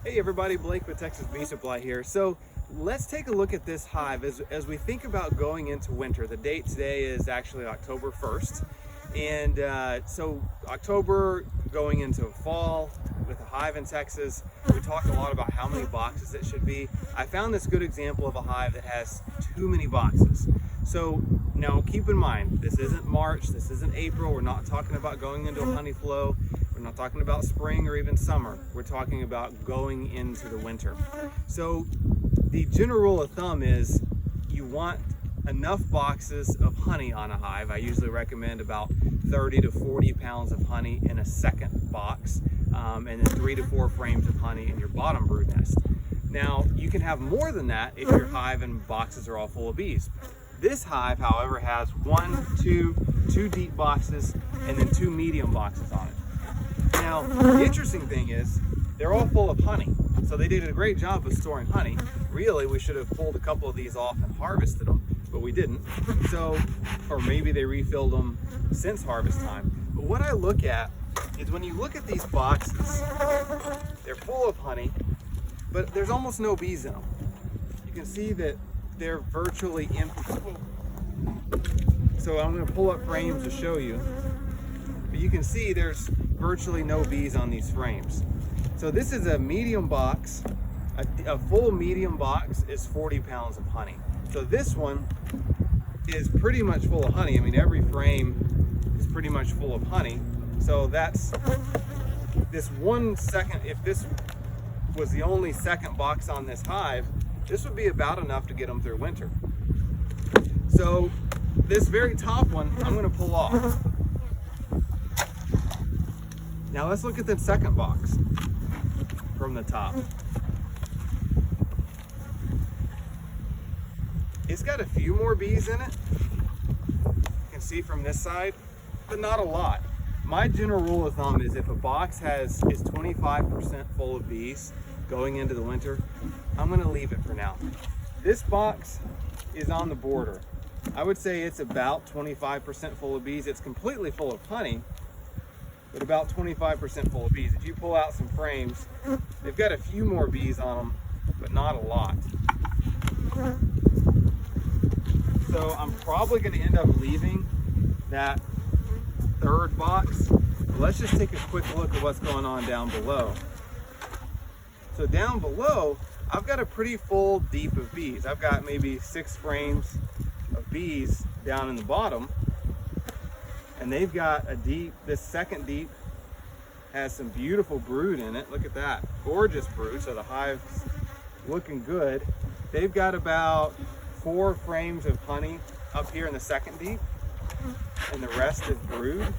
Hey everybody, Blake with Texas Bee Supply here. So let's take a look at this hive as we think about going into winter. The date today is actually October 1st. And so October going into fall with a hive in Texas, we talked a lot about how many boxes it should be. I found this good example of a hive that has too many boxes. So now keep in mind, this isn't March, this isn't April. We're not talking about going into a honey flow. We're not talking about spring or even summer. We're talking about going into the winter. So the general rule of thumb is you want enough boxes of honey on a hive. I usually recommend about 30 to 40 pounds of honey in a second box, and then 3 to 4 frames of honey in your bottom brood nest. Now, you can have more than that if your hive and boxes are all full of bees. This hive, however, has two deep boxes and then 2 medium boxes on it. Now, the interesting thing is they're all full of honey. So they did a great job of storing honey. Really, we should have pulled a couple of these off and harvested them, but we didn't. So, or maybe they refilled them since harvest time. But what I look at is when you look at these boxes, they're full of honey, but there's almost no bees in them. You can see that they're virtually empty. So I'm going to pull up frames to show you. But you can see there's virtually no bees on these frames. So this is a medium box. A full medium box is 40 pounds of honey. So this one is pretty much full of honey. I mean, every frame is pretty much full of honey. So that's this 1 second. If this was the only second box on this hive, this would be about enough to get them through winter. So this very top one, I'm going to pull off. Now let's look at the second box from the top. It's got a few more bees in it. You can see from this side, but not a lot. My general rule of thumb is if a box is 25% full of bees going into the winter, I'm going to leave it for now. This box is on the border. I would say it's about 25% full of bees. It's completely full of honey, but about 25% full of bees. If you pull out some frames, they've got a few more bees on them, but not a lot. So I'm probably going to end up leaving that third box. But let's just take a quick look at what's going on down below. So down below, I've got a pretty full deep of bees. I've got maybe 6 frames of bees down in the bottom. And they've got a deep, this second deep has some beautiful brood in it. Look at that, gorgeous brood. So the hive's looking good. They've got about 4 frames of honey up here in the second deep, and the rest is brood.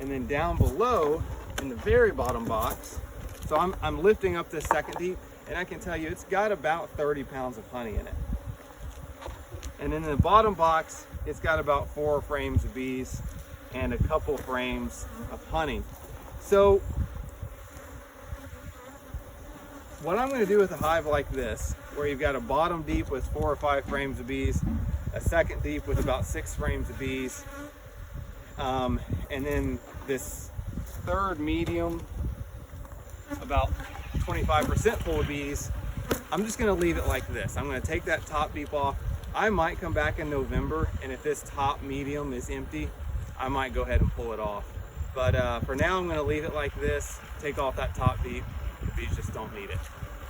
And then down below in the very bottom box, so I'm lifting up this second deep, and I can tell you it's got about 30 pounds of honey in it. And then in the bottom box, it's got about 4 frames of bees and a couple frames of honey. So what I'm going to do with a hive like this, where you've got a bottom deep with 4 or 5 frames of bees, a second deep with about 6 frames of bees, and then this third medium, about 25% full of bees, I'm just going to leave it like this. I'm going to take that top deep off. I might come back in November, and if this top medium is empty, I might go ahead and pull it off. But for now, I'm going to leave it like this, take off that top deep. The bees just don't need it.